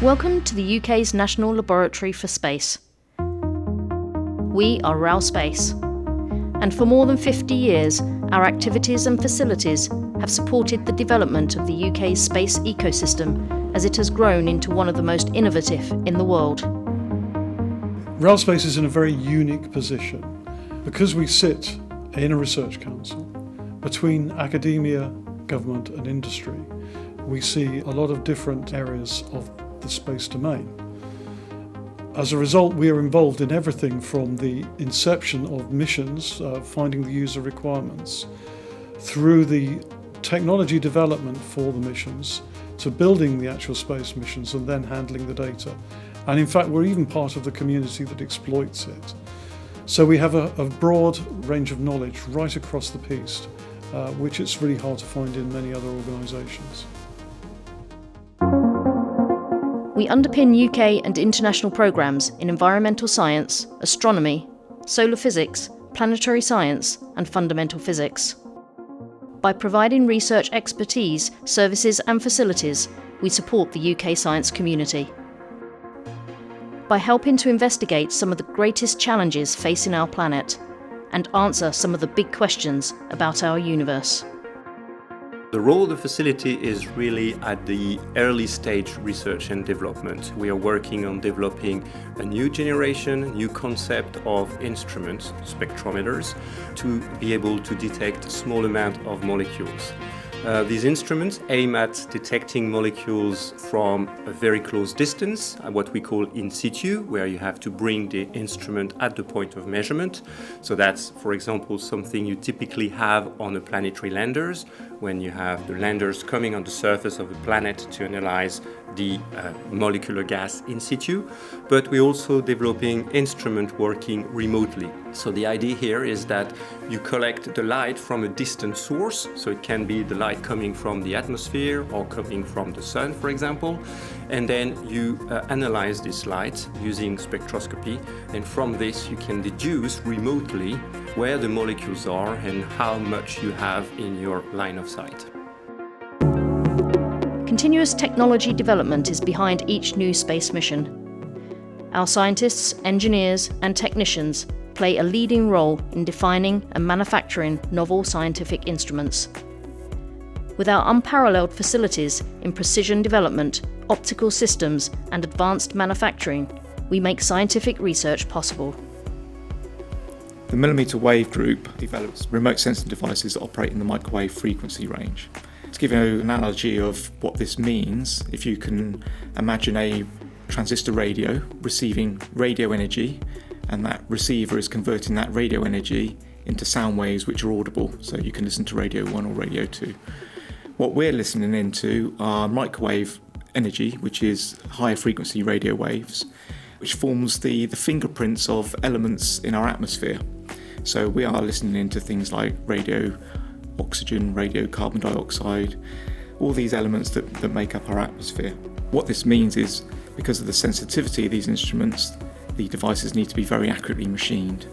Welcome to the UK's National Laboratory for Space. We are RAL Space, and for more than 50 years, our activities and facilities have supported the development of the UK's space ecosystem as it has grown into one of the most innovative in the world. RAL Space is in a very unique position because we sit in a research council between academia, government and industry. We see a lot of different areas of the space domain. As a result, we are involved in everything from the inception of missions, finding the user requirements, through the technology development for the missions, to building the actual space missions and then handling the data. And in fact, we're even part of the community that exploits it. So we have a broad range of knowledge right across the piece, which it's really hard to find in many other organisations. We underpin UK and international programmes in environmental science, astronomy, solar physics, planetary science and fundamental physics. By providing research expertise, services and facilities, we support the UK science community. By helping to investigate some of the greatest challenges facing our planet and answer some of the big questions about our universe. The role of the facility is really at the early stage research and development. We are working on developing a new generation, new concept of instruments, spectrometers, to be able to detect a small amount of molecules. These instruments aim at detecting molecules from a very close distance, what we call in situ, where you have to bring the instrument at the point of measurement. So that's, for example, something you typically have on a planetary landers, when you have the landers coming on the surface of a planet to analyze the molecular gas in situ. But we're also developing instrument working remotely. So the idea here is that you collect the light from a distant source, so it can be the light coming from the atmosphere or coming from the sun, for example, and then you analyze this light using spectroscopy, and from this you can deduce remotely where the molecules are and how much you have in your line of sight. Continuous technology development is behind each new space mission. Our scientists, engineers and technicians play a leading role in defining and manufacturing novel scientific instruments. With our unparalleled facilities in precision development, optical systems and advanced manufacturing, we make scientific research possible. The millimetre wave group develops remote sensing devices that operate in the microwave frequency range. To give you an analogy of what this means, if you can imagine a transistor radio receiving radio energy, and that receiver is converting that radio energy into sound waves which are audible, so you can listen to Radio 1 or Radio 2. What we're listening into are microwave energy, which is higher frequency radio waves, which forms the fingerprints of elements in our atmosphere. So we are listening into things like radio oxygen, radio carbon dioxide, all these elements that make up our atmosphere. What this means is, because of the sensitivity of these instruments, the devices need to be very accurately machined,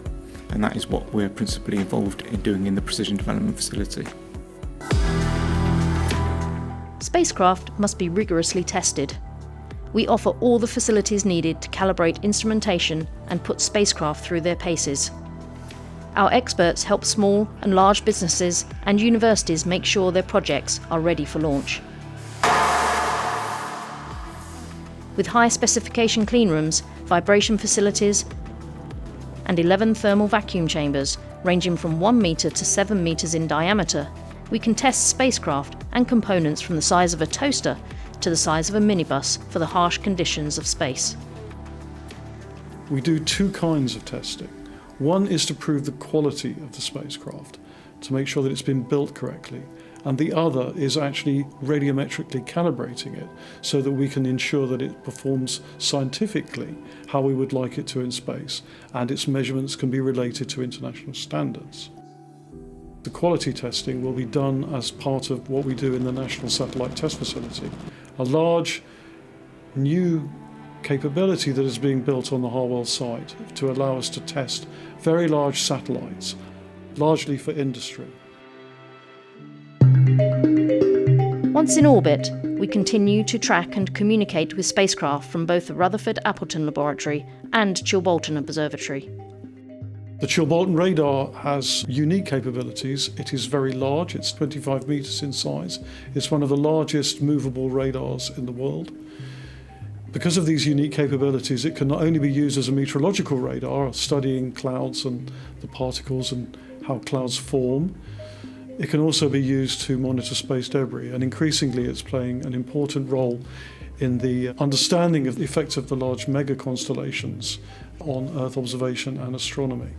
and that is what we're principally involved in doing in the Precision Development Facility. Spacecraft must be rigorously tested. We offer all the facilities needed to calibrate instrumentation and put spacecraft through their paces. Our experts help small and large businesses and universities make sure their projects are ready for launch. With high specification cleanrooms, vibration facilities and 11 thermal vacuum chambers ranging from 1 metre to 7 metres in diameter, we can test spacecraft and components from the size of a toaster to the size of a minibus for the harsh conditions of space. We do two kinds of testing. One is to prove the quality of the spacecraft, to make sure that it's been built correctly, and the other is actually radiometrically calibrating it so that we can ensure that it performs scientifically how we would like it to in space, and its measurements can be related to international standards. The quality testing will be done as part of what we do in the National Satellite Test Facility, a large new capability that is being built on the Harwell site to allow us to test very large satellites, largely for industry. Once in orbit, we continue to track and communicate with spacecraft from both the Rutherford Appleton Laboratory and Chilbolton Observatory. The Chilbolton radar has unique capabilities. It is very large, it's 25 metres in size. It's one of the largest movable radars in the world. Because of these unique capabilities, it can not only be used as a meteorological radar, studying clouds and the particles and how clouds form. It can also be used to monitor space debris, and increasingly it's playing an important role in the understanding of the effects of the large mega constellations on Earth observation and astronomy.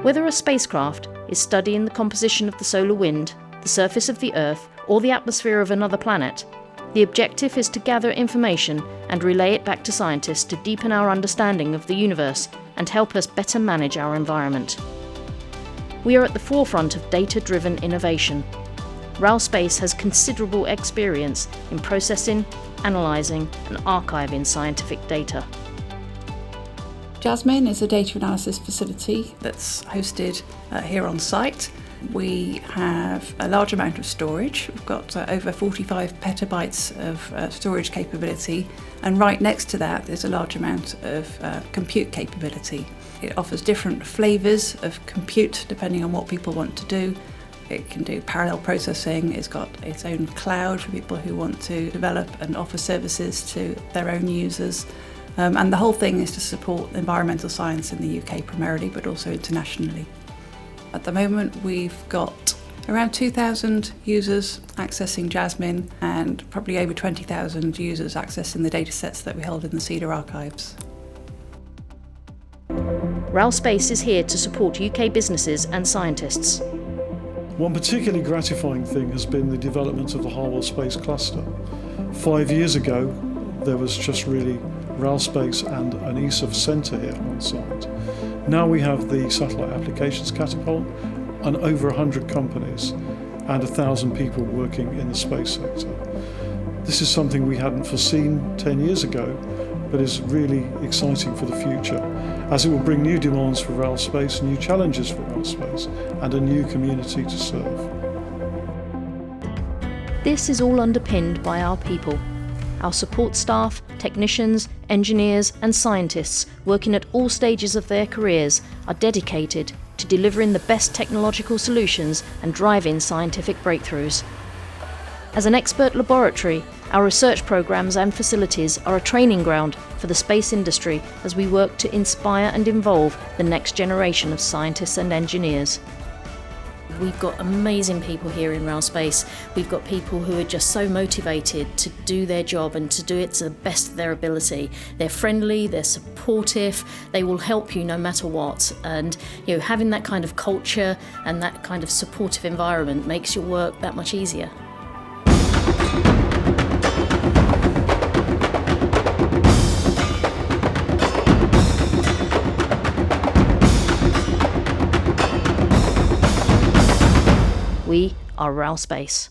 Whether a spacecraft is studying the composition of the solar wind, the surface of the Earth, or the atmosphere of another planet, the objective is to gather information and relay it back to scientists to deepen our understanding of the universe and help us better manage our environment. We are at the forefront of data-driven innovation. RAL Space has considerable experience in processing, analysing and archiving scientific data. Jasmine is a data analysis facility that's hosted here on site. We have a large amount of storage. We've got over 45 petabytes of storage capability, and right next to that there's a large amount of compute capability. It offers different flavours of compute depending on what people want to do. It can do parallel processing, it's got its own cloud for people who want to develop and offer services to their own users. And the whole thing is to support environmental science in the UK primarily, but also internationally. At the moment we've got around 2,000 users accessing Jasmine and probably over 20,000 users accessing the datasets that we hold in the Cedar archives. RAL Space is here to support UK businesses and scientists. One particularly gratifying thing has been the development of the RAL Space cluster. 5 years ago, there was just really RAL Space and an ESAF centre here on site. Now we have the Satellite Applications Catapult and over 100 companies and 1,000 people working in the space sector. This is something we hadn't foreseen 10 years ago, but is really exciting for the future, as it will bring new demands for RAL Space, new challenges for RAL Space, and a new community to serve. This is all underpinned by our people. Our support staff, technicians, engineers and scientists working at all stages of their careers are dedicated to delivering the best technological solutions and driving scientific breakthroughs. As an expert laboratory, our research programs and facilities are a training ground for the space industry as we work to inspire and involve the next generation of scientists and engineers. We've got amazing people here in RAL Space. We've got people who are just so motivated to do their job and to do it to the best of their ability. They're friendly, they're supportive, they will help you no matter what. And having that kind of culture and that kind of supportive environment makes your work that much easier. We are RAL Space.